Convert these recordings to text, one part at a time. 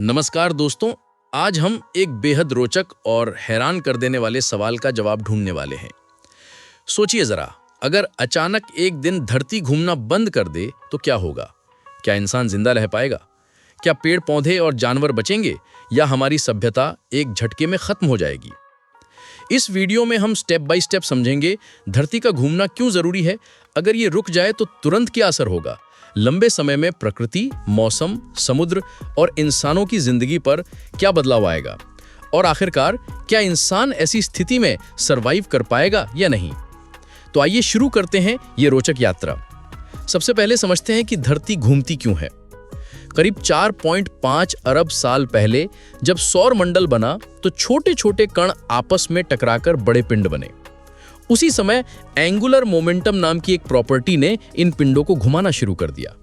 नमस्कार दोस्तों। आज हम एक बेहद रोचक और हैरान कर देने वाले सवाल का जवाब ढूंढने वाले हैं। सोचिए जरा, अगर अचानक एक दिन धरती घूमना बंद कर दे तो क्या होगा? क्या इंसान जिंदा रह पाएगा? क्या पेड़ पौधे और जानवर बचेंगे या हमारी सभ्यता एक झटके में खत्म हो जाएगी? इस वीडियो में हम स्टेप बाय स्टेप समझेंगे धरती का घूमना क्यों जरूरी है, अगर ये रुक जाए तो तुरंत क्या असर होगा, लंबे समय में प्रकृति, मौसम, समुद्र और इंसानों की जिंदगी पर क्या बदलाव आएगा, और आखिरकार क्या इंसान ऐसी स्थिति में सरवाइव कर पाएगा या नहीं। तो आइए शुरू करते हैं ये रोचक यात्रा। सबसे पहले समझते हैं कि धरती घूमती क्यों है। करीब 4.5 अरब साल पहले जब सौर मंडल बना तो छोटे छोटे कण आपस में टकराकर बड़े पिंड बने। उसी समय एंगुलर मोमेंटम नाम की एक प्रॉपर्टी ने इन पिंडों को घुमाना शुरू कर दिया।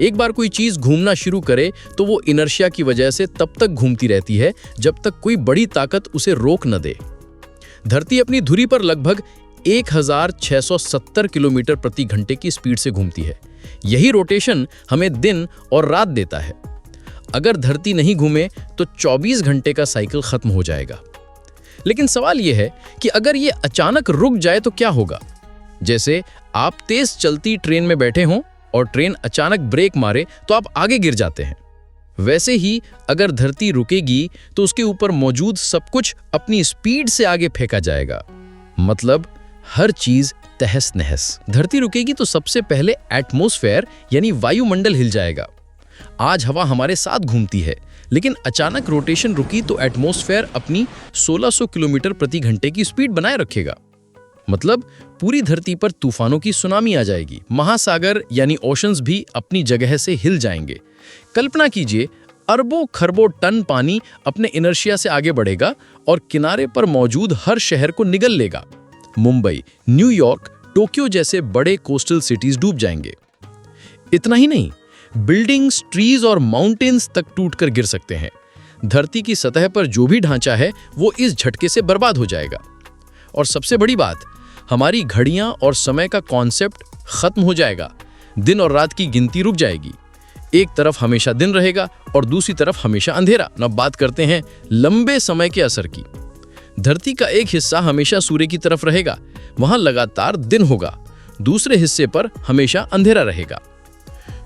एक बार कोई चीज घूमना शुरू करे तो वो इनर्शिया की वजह से तब तक घूमती रहती है जब तक कोई बड़ी ताकत उसे रोक न दे। धरती अपनी धुरी पर लगभग 1670 किलोमीटर प्रति घंटे की स्पीड से घूमती है। यही रोटेशन हमें दिन और रात देता है। अगर धरती नहीं घूमे तो 24 घंटे का साइकिल खत्म हो जाएगा। लेकिन सवाल यह है कि अगर ये अचानक रुक जाए तो क्या होगा? जैसे आप तेज चलती ट्रेन में बैठे हों और ट्रेन अचानक ब्रेक मारे तो आप आगे गिर जाते हैं। वैसे ही अगर धरती रुकेगी तो उसके ऊपर मौजूद सब कुछ अपनी स्पीड से आगे फेंका जाएगा। मतलब हर चीज तहस नहस। धरती रुकेगी तो सबसे पहले एटमॉस्फेयर यानी वायुमंडल हिल जाएगा। आज हवा हमारे साथ घूमती है, लेकिन अचानक रोटेशन रुकी तो एटमॉस्फेयर अपनी 1600 किलोमीटर प्रति घंटे की स्पीड बनाए रखेगा। मतलब पूरी धरती पर तूफानों की सुनामी आ जाएगी। महासागर यानी ओशंस भी अपनी जगह से हिल जाएंगे। कल्पना कीजिए, अरबों खरबों टन पानी अपने इनर्शिया से आगे बढ़ेगा और किनारे पर मौजूद हर शहर को निगल लेगा। मुंबई, न्यूयॉर्क, टोक्यो जैसे बड़े कोस्टल सिटीज डूब जाएंगे। इतना ही नहीं, बिल्डिंग्स, ट्रीज और माउंटेन्स तक टूटकर गिर सकते हैं। धरती की सतह पर जो भी ढांचा है वो इस झटके से बर्बाद हो जाएगा। और सबसे बड़ी बात, हमारी घड़ियां और समय का कॉन्सेप्ट खत्म हो जाएगा। दिन और रात की गिनती रुक जाएगी। एक तरफ हमेशा दिन रहेगा और दूसरी तरफ हमेशा अंधेरा। अब बात करते हैं लंबे समय के असर की। धरती का एक हिस्सा हमेशा सूर्य की तरफ रहेगा, वहां लगातार दिन होगा। दूसरे हिस्से पर हमेशा अंधेरा रहेगा।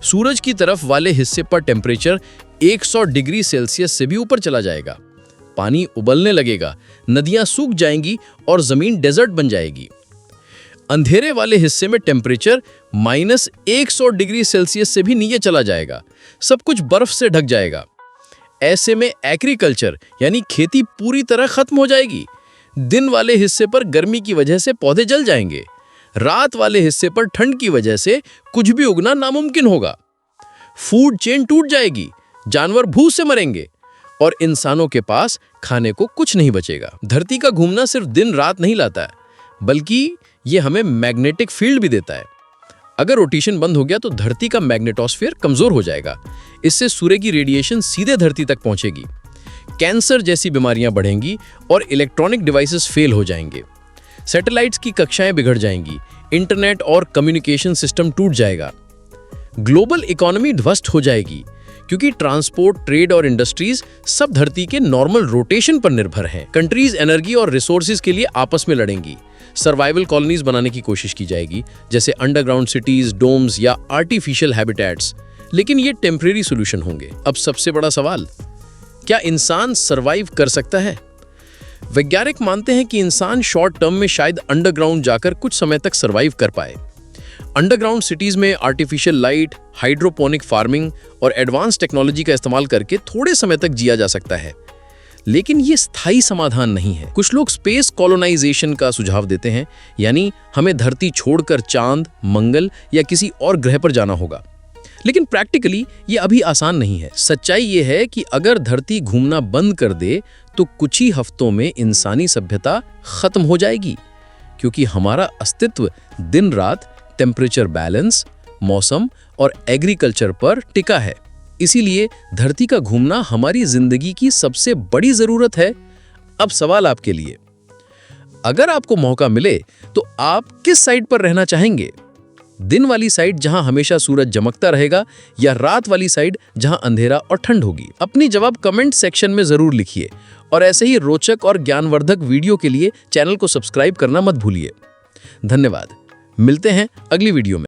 सूरज की तरफ वाले हिस्से पर टेम्परेचर 100 डिग्री सेल्सियस से भी ऊपर चला जाएगा। पानी उबलने लगेगा, नदियां सूख जाएंगी और जमीन डेजर्ट बन जाएगी। अंधेरे वाले हिस्से में टेम्परेचर -100 डिग्री सेल्सियस से भी नीचे चला जाएगा। सब कुछ बर्फ से ढक जाएगा। ऐसे में एग्रीकल्चर यानी खेती पूरी तरह खत्म हो जाएगी। दिन वाले हिस्से पर गर्मी की वजह से पौधे जल जाएंगे। रात वाले हिस्से पर ठंड की वजह से कुछ भी उगना नामुमकिन होगा। फूड चेन टूट जाएगी, जानवर भूख से मरेंगे और इंसानों के पास खाने को कुछ नहीं बचेगा। धरती का घूमना सिर्फ दिन रात नहीं लाता है, बल्कि ये हमें मैग्नेटिक फील्ड भी देता है। अगर रोटेशन बंद हो गया तो धरती का मैग्नेटोस्फीयर कमजोर हो जाएगा। इससे सूर्य की रेडिएशन सीधे धरती तक पहुंचेगी। कैंसर जैसी बीमारियां बढ़ेंगी और इलेक्ट्रॉनिक डिवाइसेस फेल हो जाएंगे। सैटेलाइट्स की कक्षाएं बिगड़ जाएंगी। इंटरनेट और कम्युनिकेशन सिस्टम टूट जाएगा। ग्लोबल इकोनॉमी ध्वस्त हो जाएगी, क्योंकि ट्रांसपोर्ट, ट्रेड और इंडस्ट्रीज सब धरती के नॉर्मल रोटेशन पर निर्भर हैं। कंट्रीज एनर्जी और रिसोर्सेज के लिए आपस में लड़ेंगी। सर्वाइवल कॉलोनीज बनाने की कोशिश की जाएगी, जैसे अंडरग्राउंड सिटीज, डोम्स या आर्टिफिशियल हैबिटेट्स। लेकिन ये टेम्परेरी सोल्यूशन होंगे। अब सबसे बड़ा सवाल, क्या इंसान सर्वाइव कर सकता है? वैज्ञानिक मानते हैं कि इंसान शॉर्ट टर्म में शायद अंडरग्राउंड जाकर कुछ समय तक सर्वाइव कर पाए। अंडरग्राउंड सिटीज में आर्टिफिशियल लाइट, हाइड्रोपोनिक फार्मिंग और एडवांस टेक्नोलॉजी का इस्तेमाल करके थोड़े समय तक जिया जा सकता है। लेकिन ये स्थायी समाधान नहीं है। कुछ लोग स्पेस कॉलोनाइजेशन का सुझाव देते हैं, यानी हमें धरती छोड़कर चांद, मंगल या किसी और ग्रह पर जाना होगा। लेकिन प्रैक्टिकली ये अभी आसान नहीं है। सच्चाई ये है कि अगर धरती घूमना बंद कर दे तो कुछ ही हफ्तों में इंसानी सभ्यता खत्म हो जाएगी, क्योंकि हमारा अस्तित्व दिन रात, टेम्परेचर बैलेंस, मौसम और एग्रीकल्चर पर टिका है। इसीलिए धरती का घूमना हमारी जिंदगी की सबसे बड़ी जरूरत है। अब सवाल आपके लिए, अगर आपको मौका मिले तो आप किस साइड पर रहना चाहेंगे? दिन वाली साइड जहां हमेशा सूरज चमकता रहेगा या रात वाली साइड जहां अंधेरा और ठंड होगी? अपनी जवाब कमेंट सेक्शन में जरूर लिखिए और ऐसे ही रोचक और ज्ञानवर्धक वीडियो के लिए चैनल को सब्सक्राइब करना मत भूलिए। धन्यवाद। मिलते हैं अगली वीडियो में।